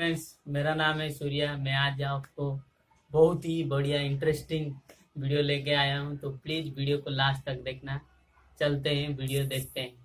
Friends, मेरा नाम है सूर्या। मैं आज आपको बहुत ही बढ़िया इंटरेस्टिंग वीडियो लेके आया हूँ, तो प्लीज वीडियो को लास्ट तक देखना। चलते हैं, वीडियो देखते हैं।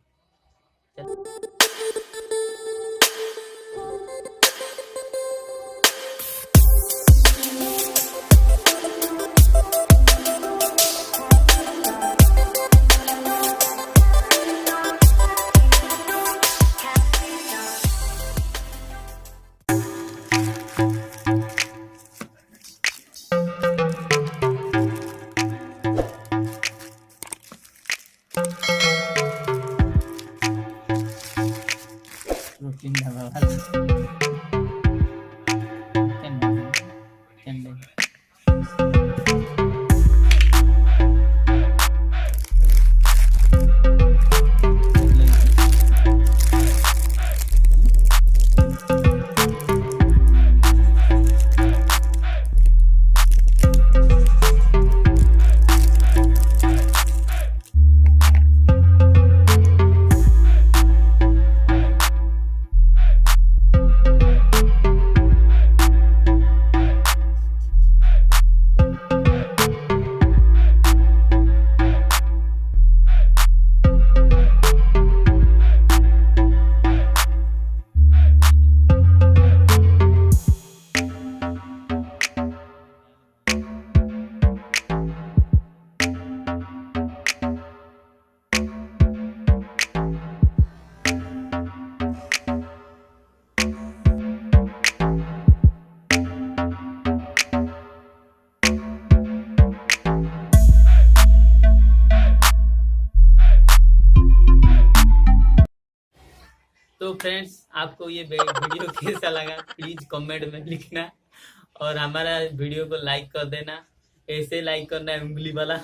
प्रोटीन तो फ्रेंड्स, आपको ये वीडियो कैसा लगा प्लीज कमेंट में लिखना, और हमारा वीडियो को लाइक कर देना। ऐसे लाइक करना है, उंगली वाला।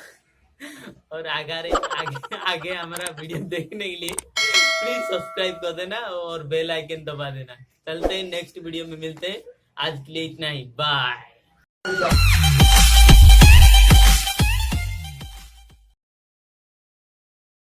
और आगे हमारा वीडियो देखने के लिए प्लीज सब्सक्राइब कर देना और बेल आइकन दबा देना। चलते हैं, नेक्स्ट वीडियो में मिलते हैं। आज के लिए इतना ही, बाय।